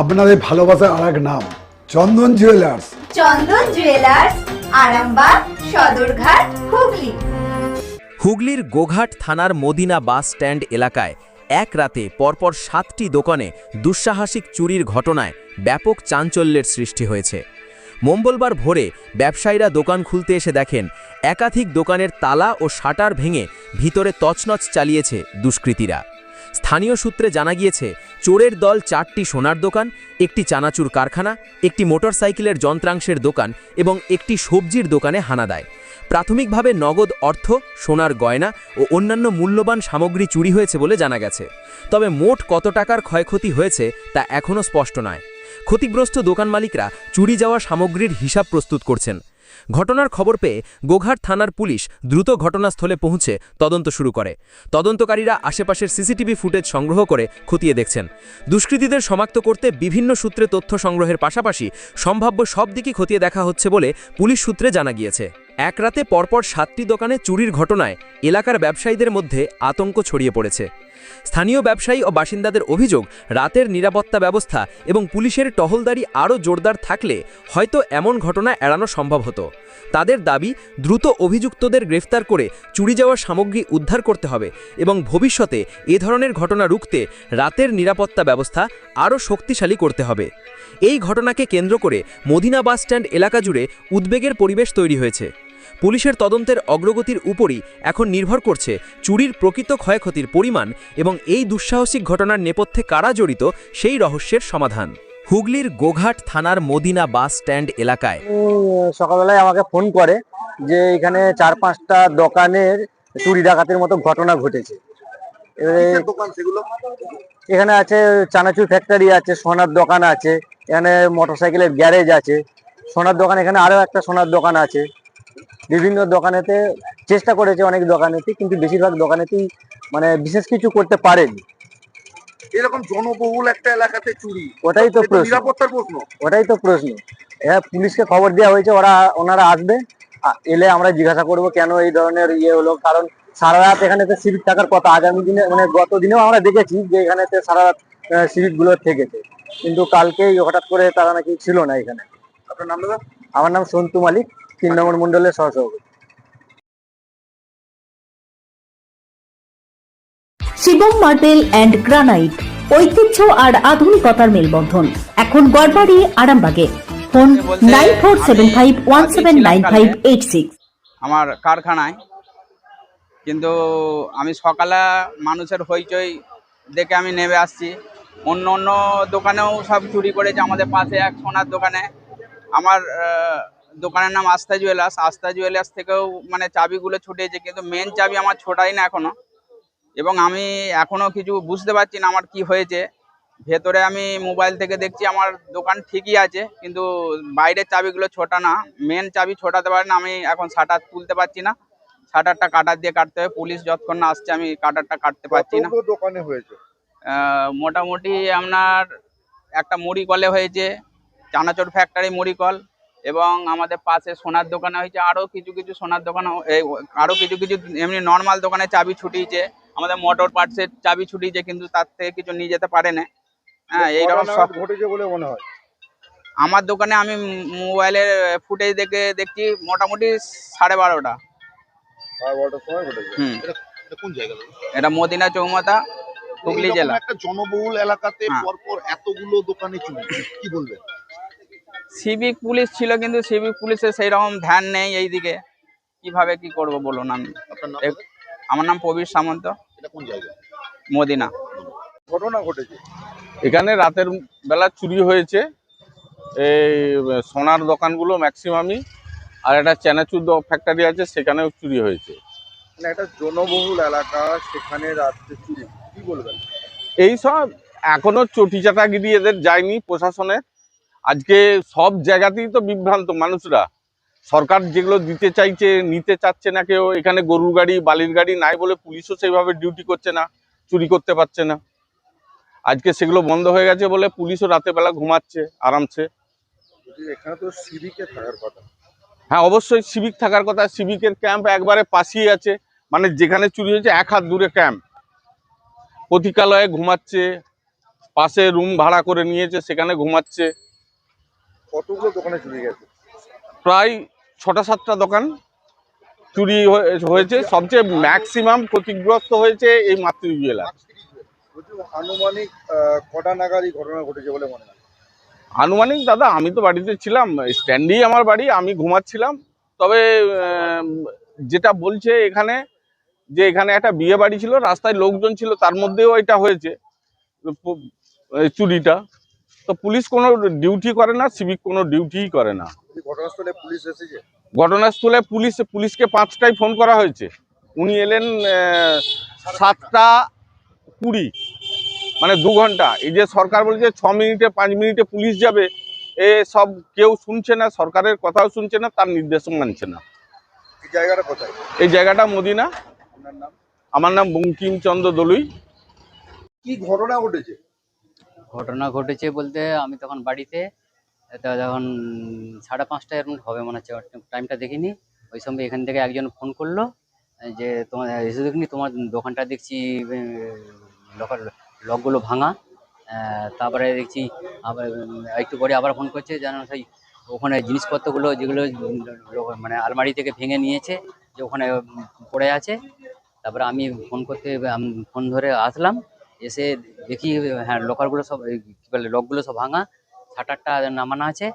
আপনাদের ভালোবাসার আর এক নাম চন্দন জুয়েলার্স। চন্দন জুয়েলার্স, আরামবাগ, সদরঘাট, হুগলি। হুগলির গোঘাট থানার মদিনা বাস স্ট্যান্ড এলাকায় এক রাতে পরপর 7টি দোকানে দুঃসাহসিক চুরির ঘটনায় ব্যাপক চাঞ্চল্যের সৃষ্টি হয়েছে। মঙ্গলবার ভোরে ব্যবসায়ীরা দোকান খুলতে এসে দেখেন একাধিক দোকানের তালা ও শাটার ভেঙে ভিতরে তছনছ চালিয়েছে দুষ্কৃতীরা। স্থানীয় সূত্রে জানা গিয়েছে চোরের দল 4টি সোনার দোকান, একটি চানাচুর কারখানা, একটি মোটরসাইকেলের যন্ত্রাংশের দোকান এবং একটি সবজির দোকানে হানা দেয়। প্রাথমিকভাবে নগদ অর্থ, সোনার গয়না ও অন্যান্য মূল্যবান সামগ্রী চুরি হয়েছে বলে জানা গেছে। তবে মোট কত টাকার ক্ষয়ক্ষতি হয়েছে তা এখনও স্পষ্ট নয়। ক্ষতিগ্রস্ত দোকান মালিকরা চুরি যাওয়া সামগ্রীর হিসাব প্রস্তুত করছেন। ঘটনার খবর পেয়ে গোঘাট থানার পুলিশ দ্রুত ঘটনাস্থলে পৌঁছে তদন্ত শুরু করে। তদন্তকারীরা আশেপাশের সিসিটিভি ফুটেজ সংগ্রহ করে খতিয়ে দেখছেন। দুষ্কৃতীদের শনাক্ত করতে বিভিন্ন সূত্রে তথ্য সংগ্রহের পাশাপাশি সম্ভাব্য সব দিকই খতিয়ে দেখা হচ্ছে বলে পুলিশ সূত্রে জানা গিয়েছে। এক রাতে পরপর 7টি দোকানে চুরির ঘটনায় এলাকার ব্যবসায়ীদের মধ্যে আতঙ্ক ছড়িয়ে পড়েছে। স্থানীয় ব্যবসায়ী ও বাসিন্দাদের অভিযোগ, রাতের নিরাপত্তা ব্যবস্থা এবং পুলিশের টহলদারি আরও জোরদার থাকলে হয়তো এমন ঘটনা এড়ানো সম্ভব হতো। তাদের দাবি, দ্রুত অভিযুক্তদের গ্রেফতার করে চুরি যাওয়া সামগ্রী উদ্ধার করতে হবে এবং ভবিষ্যতে এ ধরনের ঘটনা রুখতে রাতের নিরাপত্তা ব্যবস্থা আরও শক্তিশালী করতে হবে। এই ঘটনাকে কেন্দ্র করে মদিনা বাস স্ট্যান্ড এলাকা জুড়ে উদ্বেগের পরিবেশ তৈরি হয়েছে। পুলিশের তদন্তের অগ্রগতির উপরই এখন নির্ভর করছে চুরির প্রকৃত ক্ষয়ক্ষতির পরিমাণ এবং এই দুঃসাহসিক ঘটনার নেপথ্যে কারা জড়িত সেই রহস্যের সমাধান। হুগলির গোঘাট থানার মদিনা বাস স্ট্যান্ড এলাকায় সকালবেলায় আমাকে ফোন করে যে এখানে 4-5টা দোকানের চুরি ডাকাতির মতো ঘটনা ঘটেছে। এখানে আছে চানাচুর ফ্যাক্টরি আছে, সোনার দোকান আছে, এখানে মোটরসাইকেলের গ্যারেজ আছে, সোনার দোকান, এখানে আরো একটা সোনার দোকান আছে। বিভিন্ন দোকানেতে চেষ্টা করেছে, অনেক দোকানেতে, কিন্তু বেশিরভাগ দোকানেতেই মানে বিশেষ কিছু করতে পারেনি। এরকম জনবহুল একটা এলাকাতে চুরি, ওটাই তো প্রশ্ন, নিরাপত্তার প্রশ্ন। ওটাই তো প্রশ্ন। হ্যাঁ, পুলিশকে খবর দেওয়া হয়েছে, ওনারা আসবে, এলে আমরা জিজ্ঞাসা করব কেন এই ধরনের হলো। কারণ সারা রাত এখানেতে সিভিক থাকার কথা। আগামী দিনে মানে গত দিনেও আমরা দেখেছি যে এখানেতে সারা রাত সিভিক গুলো থেকেছে, কিন্তু কালকেই হঠাৎ করে তারা নাকি ছিল না এখানে। আপনার নাম দাদা? আমার নাম সন্তু মালিক, 3 নম্বর মন্ডলের সহসভাপতি। শিবম মার্বেল অ্যান্ড গ্রানাইট, ঐতিহ্য আর আধুনিকতার মেলবন্ধন, এখন গড়বাড়ি, আরামবাগে। ফোন 9475179586। আমার কারখানায় কিন্তু আমি সকালে মানুষের হইচই দেখে আমি নেমে আসছি। অন্য অন্য দোকানেও সব চুরি করেছে। আমাদের পাশে এক সোনার দোকানে, আমার দোকানের নাম আস্থা জুয়েলার্স, আস্থা জুয়েলার্স থেকেও মানে চাবিগুলো ছুটেছে, কিন্তু মেন চাবি আমার ছোটাই না এখনো। এবং আমি এখনো কিছু বুঝতে পারছি না আমার কি হয়েছে। ভেতরে আমি মোবাইল থেকে দেখছি আমার দোকান ঠিকই আছে, কিন্তু বাইরের চাবিগুলো ছোটা না, মেন চাবি ছোটাতে পারে না। আমি এখন শাটার তুলতে পারছি না, শাটারটা কাটার দিয়ে কাটতে হবে। পুলিশ যতক্ষণ না আসছে আমি কাটারটা কাটতে পারছি না। দোকানে হয়েছে মোটামুটি আপনার একটা মুড়ি কলে হয়েছে, চানাচুর ফ্যাক্টরি মুড়ি কল, এবং আমাদের পাশে সোনার দোকানে হয়েছে। আরও কিছু কিছু সোনার দোকানে, আরও কিছু কিছু এমনি নর্মাল দোকানে চাবি ছুটিয়েছে। আমাদের মোটর পার্টসের চাবি ছুটিয়েছে, কিন্তু তার থেকে কিছু নিয়ে যেতে পারে না। হ্যাঁ, এইরকম সব ঘটেছে বলে মনে হয়। আমার দোকানে আমি মোবাইলের ফুটেজ দেখছি মোটামুটি 12:30টা। 12টার সময় ঘটেছে। এটা কোন জায়গা? এটা মদিনা চৌমাথা, হুগলি জেলা। একটা জনবহুল এলাকাতে পরপর এতগুলো দোকানে চুরি, কি বলবেন? সিভিক পুলিশ ছিল, কিন্তু সিভিক পুলিশের সেই রকম ধ্যান নেই এইদিকে। কিভাবে কি করব বলুন। আমি আমার নাম প্রবীর সামন্ত। এটা কোন জায়গা? মদিনা। ঘটনা ঘটেছে এখানে রাতের বেলা চুরি হয়েছে। এই সোনার দোকানগুলো ম্যাক্সিমামই, আর একটা চানাচুর ফ্যাক্টরি আছে, সেখানেও চুরি হয়েছে। মানে একটা জনবহুল এলাকা, সেখানে রাত্রে চুরি, কি বলবেন? এই সব এখনো চটিচাটাগিরি এদের যায়নি প্রশাসনের। আজকে সব জায়গাতেই তো বিভ্রান্ত মানুষরা। সরকার যেগুলো দিতে চাইছে নিতে চাচ্ছে না কেউ। এখানে গরুর গাড়ি, বালির গাড়ি নাই বলে পুলিশও সেইভাবে ডিউটি করছে না, চুরি করতে পারছে না। আজকে সেগুলো বন্ধ হয়ে গেছে বলে পুলিশও রাতে বেলা ঘুমাচ্ছে আরামসে। এখানে তো সিভিকে থাকার কথা। হ্যাঁ, অবশ্যই সিভিক থাকার কথা। সিভিকের ক্যাম্প একবারে পাশেই আছে, মানে যেখানে চুরি হয়েছে 1 হাত দূরে ক্যাম্প। পতিকালয়ে ঘুমাচ্ছে, পাশে রুম ভাড়া করে নিয়েছে, সেখানে ঘুমাচ্ছে। কতগুলো দোকানে চুরি গেছে? প্রায় 6টা-7টা দোকান চুরি হয়েছে। সবচেয়ে ম্যাক্সিমাম ক্ষতিগ্রস্ত হয়েছে এই মাতৃ জুয়েলার। বলছি, আনুমানিক কটা নাগাদ এই ঘটনা ঘটেছে বলে মনে হয়? আনুমানিক দাদা, আমি তো বাড়িতে ছিলাম, স্ট্যান্ডেই আমার বাড়ি, আমি ঘুমাচ্ছিলাম। তবে যেটা বলছে এখানে, যে এখানে একটা বিয়ে বাড়ি ছিল, রাস্তায় লোকজন ছিল, তার মধ্যেও এটা হয়েছে চুরিটা। তো পুলিশ কোনো ডিউটি করে না, সিভিক কোনো ডিউটিই করে না। এই ঘটনাস্থলে পুলিশ এসেছে? ঘটনাস্থলে পুলিশকে 5টায় ফোন করা হয়েছে। উনি এলেন 7টা 20, মানে 2 ঘন্টা। এই যে সরকার বলছে 6 মিনিটে 5 মিনিটে পুলিশ যাবে, এ সব কেউ শুনছে না, সরকারের কথাও শুনছে না, তার নির্দেশও মানছে না। এই জায়গাটা কোথায়? এই জায়গাটা মদিনা। আপনার নাম? আমার নাম বঙ্কিমচন্দ্র দলুই। কি ঘটনা ঘটেছে? ঘটনা ঘটেছে বলতে আমি তখন বাড়িতে, তা যখন 5:30 এরকম হবে মনে হচ্ছে, টাইমটা দেখিনি। ওই সময় এখান থেকে একজন ফোন করলো যে তোমার এসে দেখিনি, তোমার দোকানটা দেখছি লকগুলো ভাঙা। তারপরে দেখছি আবার একটু পরে আবার ফোন করছে, যেন সেই ওখানে জিনিসপত্রগুলো যেগুলো মানে আলমারি থেকে ভেঙে নিয়েছে, যে ওখানে পড়ে আছে। তারপরে আমি ফোন ধরে আসলাম, এসে দেখি হ্যাঁ লকারগুলো সব কী বলে লকগুলো সব ভাঙা, শাটারটা নামানো আছে।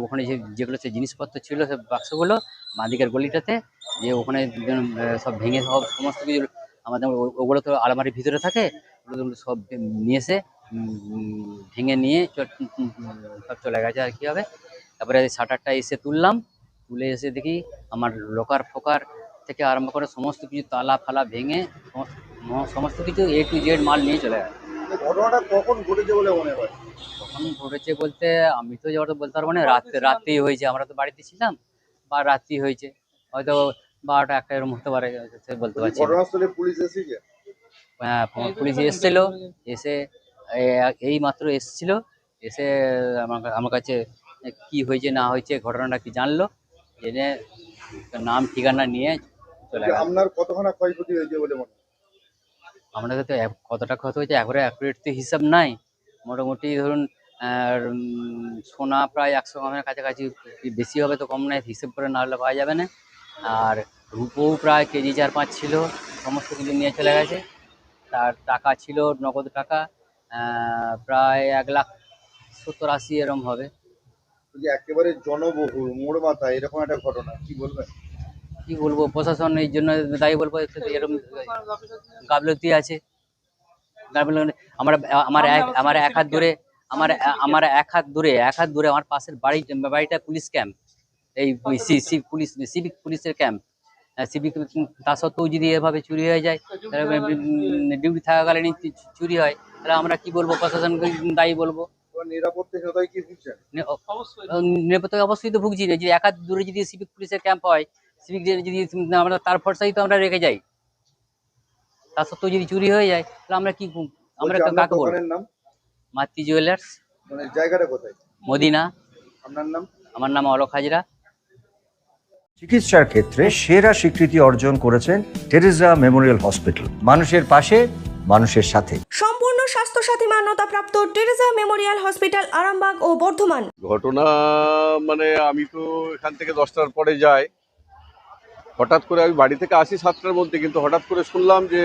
ওখানে যেগুলো সে জিনিসপত্র ছিল সব বাক্সগুলো বাঁদিকের গলিটাতে, যে ওখানে সব ভেঙে সমস্ত কিছু আমাদের ওগুলো তো আলমারির ভিতরে থাকে, ওগুলো সব নিয়ে এসে ভেঙে নিয়ে সব চলে গেছে। আর কি হবে, তারপরে শাটারটা এসে তুলে এসে দেখি আমার লকার ফোকার থেকে আরম্ভ করে সমস্ত কিছু তালা ফালা ভেঙে সমস্ত কিছু A to Z মাল নিয়ে চলে গেছে। ঘটনাটা কখন ঘটেছে বলে মনে হয়? কখন ঘটেছে বলতে আমি তো যাওয়াটা বলতে পারবো না, রাত্রেই হয়েছে। আমরা তো বাড়িতে ছিলাম, বা রাত্রি হয়েছে, হয়তো 12টা-1টা এরকম হতে পারে, সে বলতে পারছি না। ঘটনাস্থলে পুলিশ এসেছে? হ্যাঁ, পুলিশ এসেছিল, এসে এই মাত্র এসেছিল, এসে আমার কাছে কি হয়েছে না হয়েছে ঘটনাটা কি জানলো, জেনে নাম ঠিকানা নিয়ে চলে গেল। আপনার কতখানা ক্ষয়ক্ষতি হয়েছে বলে মনে হয়? আমাদের তো কতটা ক্ষতি হয়েছে একবারে অ্যাকুরেট তো হিসাব নাই। মোটামুটি ধরুন সোনা প্রায় 100 গ্রামের কাছাকাছি, বেশি হবে তো কম নাই, হিসেব করে না হলে পাওয়া যাবে না। আর রূপোও প্রায় কেজি 4-5 ছিল, সমস্ত কিছু নিয়ে চলে গেছে। তার টাকা ছিল নগদ টাকা প্রায় 1,70,80 এরম হবে। যে একেবারে জনবহুল মোড় মাথা এরকম একটা ঘটনা, কি বলবেন? কি বলবো, প্রশাসন এই জন্য দায়ী বলবো, এরকম গাফলতি আছে। আমার এক হাত দূরে আমার পাশের বাড়িটা পুলিশ ক্যাম্প, এই সিভিক পুলিশের ক্যাম্প। সিভিক, তা সত্ত্বেও যদি এভাবে চুরি হয়ে যায়, ডিউটি থাকাকালীন চুরি হয়, তাহলে আমরা কি বলবো, প্রশাসনকে দায়ী বলবো। নিরাপত্তাহীনতায় কি ভুগছেন? নিরাপত্তা অবশ্যই তো ভুগছি। যদি এক হাত দূরে যদি সিভিক পুলিশের ক্যাম্প হয়, সিভিক যদি আমরা তার ফর্সাই তো আমরা রেখে যাই, তা সত্ত্বেও যদি চুরি হয়ে যায়, তাহলে আমরা কাকে বলবো? নাম? মাতৃ জুয়েলার্স। মানে জায়গাটা কোথায়? মদিনা। আপনার নাম? আমার নাম অলোক হাজরা। চিকিৎসার ক্ষেত্রে সেরা স্বীকৃতি অর্জন করেছেন টেরেজা মেমোরিয়াল হসপিটাল। মানুষের পাশে, মানুষের সাথে। সম্পূর্ণ স্বাস্থ্যসাথী মান্যতাপ্রাপ্ত টেরেজা মেমোরিয়াল হসপিটাল আরামবাগ ও বর্ধমান। ঘটনা মানে আমি তো এখান থেকে 10টার পরে যাই, হঠাৎ করে আমি বাড়ি থেকে আসি 7টার মধ্যে, কিন্তু হঠাৎ করে শুনলাম যে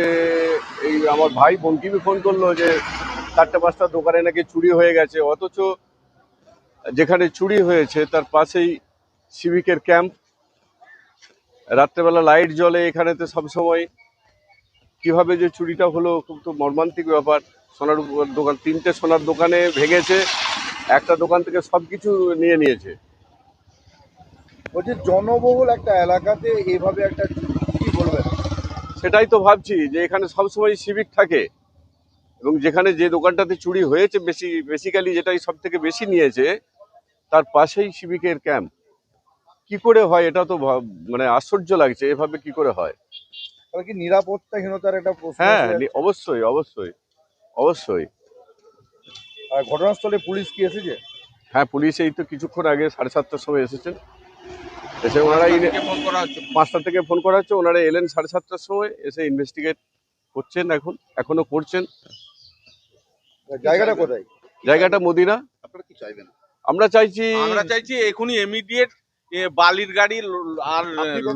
এই আমার ভাই বঙ্কিমি ফোন করলো যে 4টে-5টা দোকানে নাকি চুরি হয়ে গেছে। অথচ যেখানে চুরি হয়েছে তার পাশেই সিভিকের ক্যাম্প, রাত্রেবেলা লাইট জ্বলে এখানেতে সবসময়। কিভাবে যে চুরিটা হলো, খুব তো মর্মান্তিক ব্যাপার। সোনার দোকান, 3টে সোনার দোকানে ভেঙেছে, একটা দোকান থেকে সবকিছু নিয়ে নিয়েছে। বলছি জনবহুল একটা এলাকাতে এইভাবে একটা, কি বলবেন? সেটাই তো ভাবছি যে এখানে সবসময় সিভিক থাকে, এবং যেখানে যে দোকানটাতে চুরি হয়েছে বেসিক্যালি যেটাই সব থেকে বেশি নিয়েছে, তার পাশেই সিভিকের ক্যাম্প। কি করে হয় এটা তো মানে আশ্চর্য লাগছে, এভাবে কি করে হয়? তাহলে কি নিরাপত্তাহীনতার একটা প্রশ্ন? হ্যাঁ, অবশ্যই অবশ্যই অবশ্যই। আর ঘটনাস্থলে পুলিশ কি এসেছে? হ্যাঁ, পুলিশ এই তো কিছুক্ষণ আগে 7:30টার সময় এসেছেন। এসে ওনারা 5টা থেকে ফোন করা হচ্ছে, ওনারা এলেন 7:30টার সময়, এসে ইনভেস্টিগেট করছেন, এখনো করছেন। জায়গাটা কোথায়? জায়গাটা মদিনা। আপনারা কি চাইবেন? আমরা চাইছি এখনই ইমিডিয়েট বালির গাড়ি আর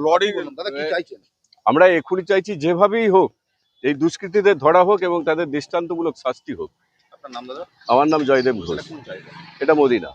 লরি। দাদা কি চাইছেন? আমরা এখনই চাইছি যেভাবেই হোক এই দুষ্কৃতীদের ধরা হোক এবং তাদের দৃষ্টান্তমূলক শাস্তি হোক। আপনার নাম দাদা? আমার নাম জয়দেব ঘোষ। কোন জায়গা? এটা মদিনা।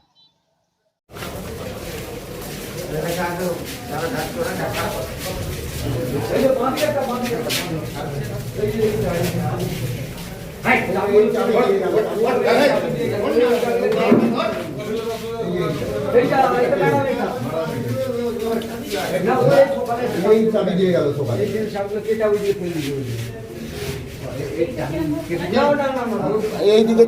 এইদিকে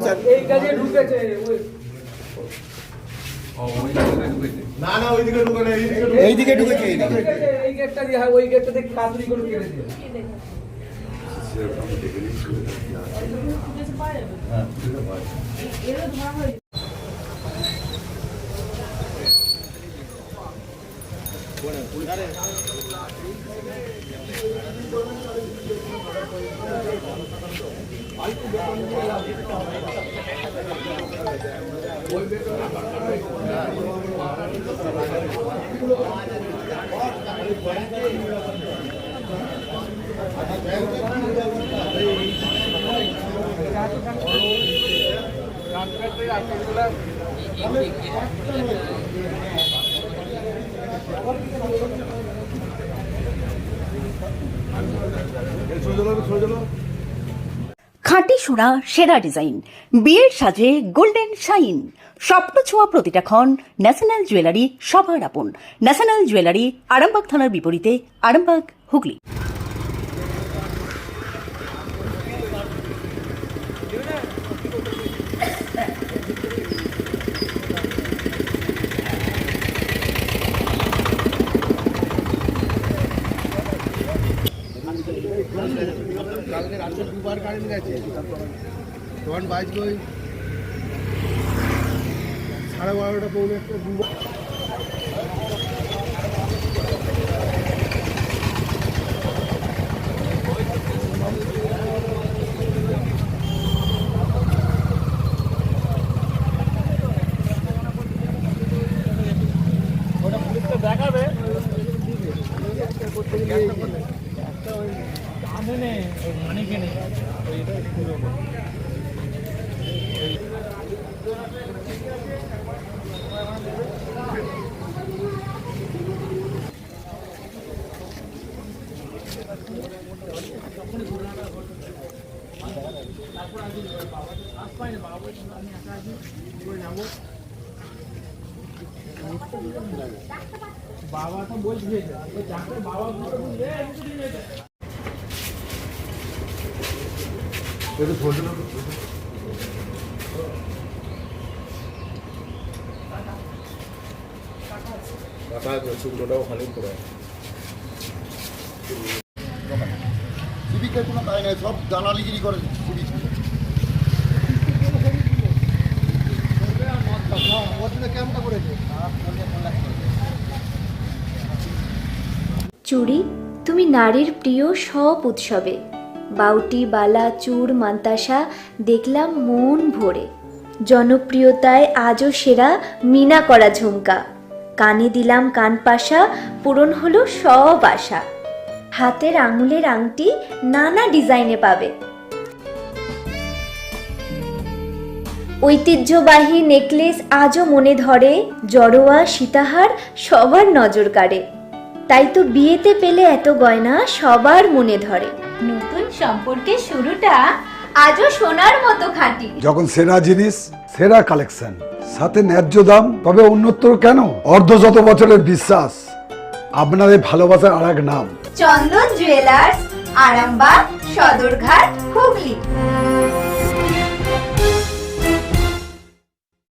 এইদিকে ঢুকেছে। এই গেটটা দিয়ে ওই গেটটা থেকে কাতুরি করে কেটে দিয়ে খাঁটি সোনা সেরা ডিজাইন, বিয়ের সাজে গোল্ডেন শাইন, স্বপ্ন ছোঁয়া প্রতিটা ক্ষণ। ন্যাশনাল জুয়েলারি সবার আপন। ন্যাশনাল জুয়েলারি আরামবাগ থানার বিপরীতে, আরামবাগ, হুগলি। কালকে রাত্রে দুবার কারেন্ট গেছে, তখন বাজবে ওই 12:30 পৌনে একটা দুবার। ওটা পুলিশকে দেখাবে বাবা তো বলছে বাবা সিভিকের কোনো দায় নেই, সব দালালিগিরি করে সিভিক। চুড়ি তুমি নারীর প্রিয় সব উৎসবে, বাউটি, বালা, চূড়, মান্তাসা দেখলাম মন ভরে। জনপ্রিয়তায় আজও সেরা মিনা করা ঝুমকা, কানে দিলাম কানপাশা, পূরণ হলো সব আশা। হাতের আঙুলের আংটি নানা ডিজাইনে পাবে, ঐতিহ্যবাহী নেকলেস আজও মনে ধরে। জড়োয়া, সীতাহার সবার নজর কাড়ে, তাই তো বিয়েতে পেলে এত গয়না সবার মনে ধরে। নতুন সম্পর্কের শুরুটা আজও সোনার মতো খাঁটি। যখন সেরা জিনিস, সেরা কালেকশন, সাথে ন্যায্য দাম, তবে উন্নতর কেন? অর্ধশত বছরের বিশ্বাস, আপনাদের ভালোবাসার আর এক নাম চন্দন জুয়েলার্স, আরামবাগ, সদরঘাট, হুগলি।